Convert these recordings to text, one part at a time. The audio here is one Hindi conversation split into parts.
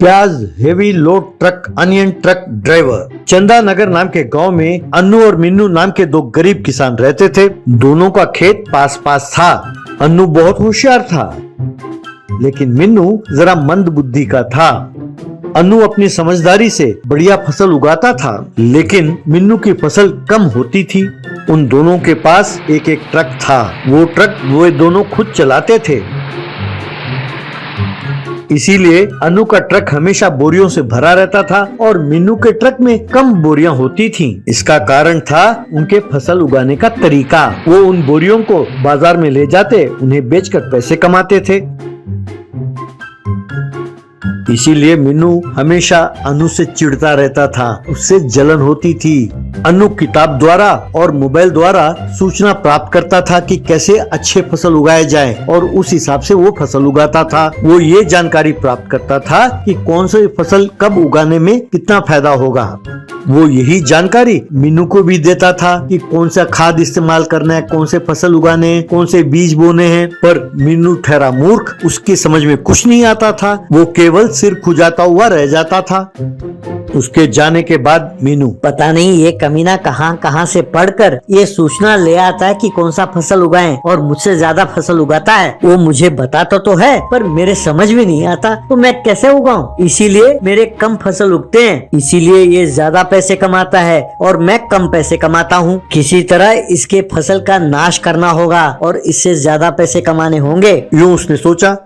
प्याज heavy load truck onion truck driver. चंदा नगर नाम के गांव में अन्नू और मिन्नू नाम के दो गरीब किसान रहते थे। दोनों का खेत पास पास था। अन्नू बहुत होशियार था, लेकिन मिन्नू जरा मंद बुद्धि का था। अन्नू अपनी समझदारी से बढ़िया फसल उगाता था, लेकिन मिन्नू की फसल कम होती थी। उन दोनों के पास एक एक ट्रक था। वो ट्रक वे दोनों खुद चलाते थे, इसीलिए अन्नू का ट्रक हमेशा बोरियों से भरा रहता था और मिन्नू के ट्रक में कम बोरियां होती थीं। इसका कारण था उनके फसल उगाने का तरीका। वो उन बोरियों को बाजार में ले जाते, उन्हें बेचकर पैसे कमाते थे। इसीलिए मिन्नू हमेशा अन्नू से चिढ़ता रहता था, उससे जलन होती थी। अन्नू किताब द्वारा और मोबाइल द्वारा सूचना प्राप्त करता था कि कैसे अच्छे फसल उगाए जाए और उस हिसाब से वो फसल उगाता था। वो ये जानकारी प्राप्त करता था कि कौन सी फसल कब उगाने में कितना फायदा होगा। वो यही जानकारी मिन्नू को भी देता था कि कौन सा खाद इस्तेमाल करना है, कौन से फसल उगाने हैं, कौन से बीज बोने हैं। पर मिन्नू ठहरा मूर्ख, उसकी समझ में कुछ नहीं आता था। वो केवल सिर खुजाता हुआ रह जाता था। उसके जाने के बाद मिन्नू पता नहीं ये कमीना कहां से पढ़कर ये सूचना ले आता है कि कौन सा फसल उगाएं और मुझसे ज्यादा फसल उगाता है। वो मुझे बताता तो है, पर मेरे समझ में नहीं आता तो मैं कैसे उगाऊं। इसीलिए मेरे कम फसल उगते हैं, इसीलिए ये ज्यादा पैसे कमाता है और मैं कम पैसे कमाता हूँ। किसी तरह इसके फसल का नाश करना होगा और इससे ज्यादा पैसे कमाने होंगे। यूं उसने सोचा।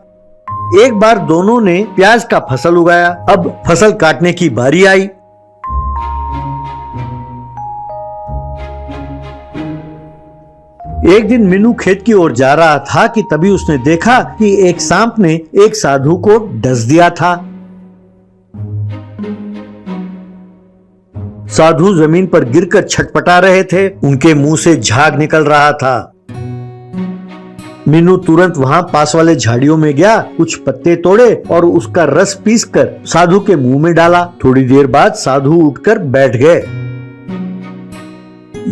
एक बार दोनों ने प्याज का फसल उगाया। अब फसल काटने की बारी आई। एक दिन मिन्नू खेत की ओर जा रहा था कि तभी उसने देखा कि एक सांप ने एक साधु को डस दिया था। साधु जमीन पर गिरकर छटपटा रहे थे, उनके मुंह से झाग निकल रहा था। मिन्नू तुरंत वहां पास वाले झाड़ियों में गया, कुछ पत्ते तोड़े और उसका रस पीसकर साधु के मुंह में डाला। थोड़ी देर बाद साधु उठकर बैठ गए।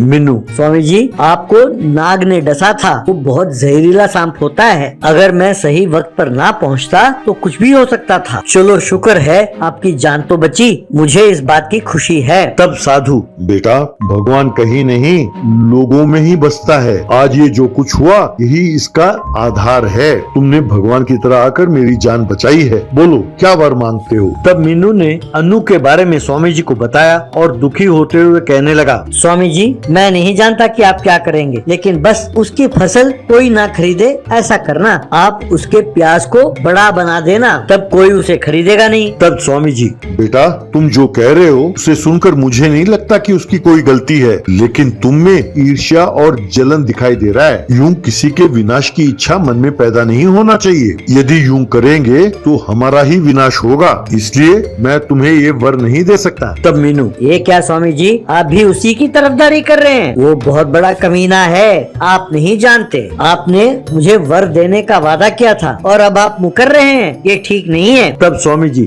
मिन्नू, स्वामी जी, आपको नाग ने डसा था। वो बहुत जहरीला सांप होता है। अगर मैं सही वक्त पर ना पहुंचता तो कुछ भी हो सकता था। चलो शुक्र है आपकी जान तो बची, मुझे इस बात की खुशी है। तब साधु, बेटा, भगवान कहीं नहीं लोगों में ही बसता है। आज ये जो कुछ हुआ यही इसका आधार है। तुमने भगवान की तरह आकर मेरी जान बचाई है। बोलो क्या वर मांगते हो। तब मिन्नू ने अन्नू के बारे में स्वामी जी को बताया और दुखी होते हुए कहने लगा, स्वामी जी, मैं नहीं जानता कि आप क्या करेंगे, लेकिन बस उसकी फसल कोई ना खरीदे ऐसा करना। आप उसके प्याज को बड़ा बना देना, तब कोई उसे खरीदेगा नहीं। तब स्वामी जी, बेटा, तुम जो कह रहे हो उसे सुनकर मुझे नहीं लगता कि उसकी कोई गलती है, लेकिन तुम में ईर्ष्या और जलन दिखाई दे रहा है। यूं किसी के विनाश की इच्छा मन में पैदा नहीं होना चाहिए। यदि यूं करेंगे तो हमारा ही विनाश होगा, इसलिए मैं तुम्हें ये वर नहीं दे सकता। तब मिन्नू, ये क्या स्वामी जी, आप भी उसी की तरफदारी कर रहे हैं। वो बहुत बड़ा कमीना है, आप नहीं जानते। आपने मुझे वर देने का वादा किया था और अब आप मुकर रहे हैं, ये ठीक नहीं है। तब स्वामी जी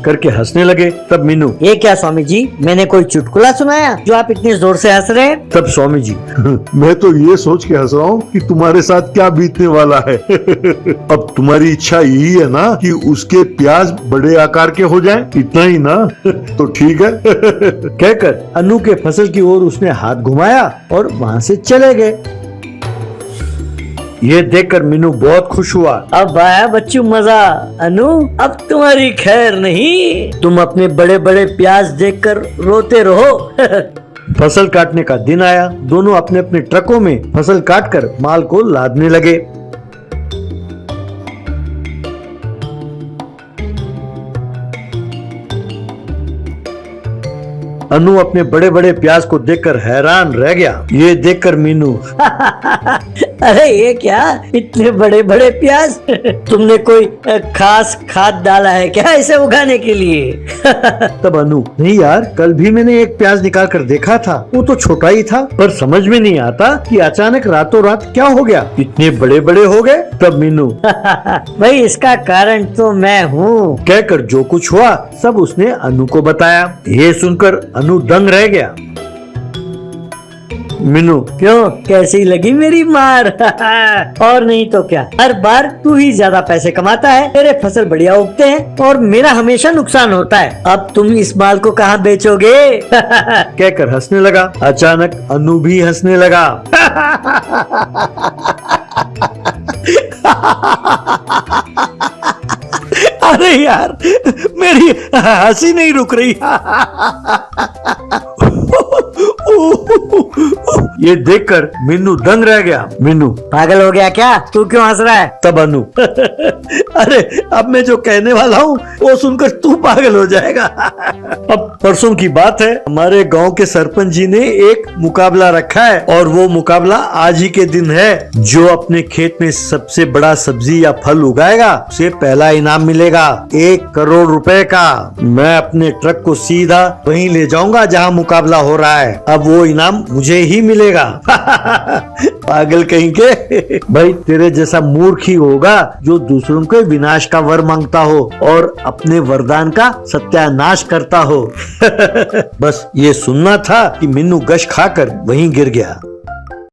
करके हंसने लगे। तब मिन्नू, ये क्या स्वामी जी, मैंने कोई चुटकुला सुनाया जो आप इतने जोर से हंस रहे हैं। तब स्वामी जी, मैं तो ये सोच के हंस रहा हूँ कि तुम्हारे साथ क्या बीतने वाला है। अब तुम्हारी इच्छा यही है ना कि उसके प्याज बड़े आकार के हो जाएं? इतना ही ना? तो ठीक है। कहकर अन्नू के फसल की ओर उसने हाथ घुमाया और वहाँ से चले गए। ये देखकर मिन्नू बहुत खुश हुआ। अब आया बच्चू मजा। अनु, अब तुम्हारी खैर नहीं। तुम अपने बड़े बड़े प्याज देखकर रोते रहो। फसल काटने का दिन आया। दोनों अपने अपने ट्रकों में फसल काटकर माल को लादने लगे। अन्नू अपने बड़े बड़े प्याज को देखकर हैरान रह गया। ये देखकर मीनू, अरे ये क्या, इतने बड़े बड़े प्याज। तुमने कोई खास खाद डाला है क्या इसे उगाने के लिए? तब अनु, नहीं यार, कल भी मैंने एक प्याज निकाल कर देखा था, वो तो छोटा ही था, पर समझ में नहीं आता कि अचानक रातों रात क्या हो गया, इतने बड़े बड़े हो गए। तब मीनू, भाई इसका कारण तो मैं हूँ। कहकर जो कुछ हुआ सब उसने अनु को बताया। ये सुनकर अनु दंग रह गया। मीनू, क्यों, कैसी लगी मेरी मार? और नहीं तो क्या, हर बार तू ही ज्यादा पैसे कमाता है, तेरे फसल बढ़िया उगते हैं और मेरा हमेशा नुकसान होता है। अब तुम इस माल को कहाँ बेचोगे? कहकर हंसने लगा। अचानक अनु भी हंसने लगा। अरे यार, मेरी हंसी नहीं रुक रही। ये देखकर मीनू दंग रह गया। मीनू, पागल हो गया क्या? तू क्यों हंस रहा है? तब अनु, अरे अब मैं जो कहने वाला हूँ वो सुनकर तू पागल हो जाएगा। अब परसों की बात है, हमारे गांव के सरपंच जी ने एक मुकाबला रखा है और वो मुकाबला आज ही के दिन है। जो अपने खेत में सबसे बड़ा सब्जी या फल उगाएगा उसे पहला इनाम मिलेगा 1 करोड़ रुपए का। मैं अपने ट्रक को सीधा वहीं ले जाऊंगा जहां मुकाबला हो रहा है। अब वो इनाम मुझे ही मिलेगा। पागल कहीं के। भाई तेरे जैसा मूर्ख ही होगा जो दूसरों के विनाश का वर मांगता हो और अपने वरदान का सत्यानाश करता हो। बस ये सुनना था कि मीनू गश खाकर वहीं गिर गया।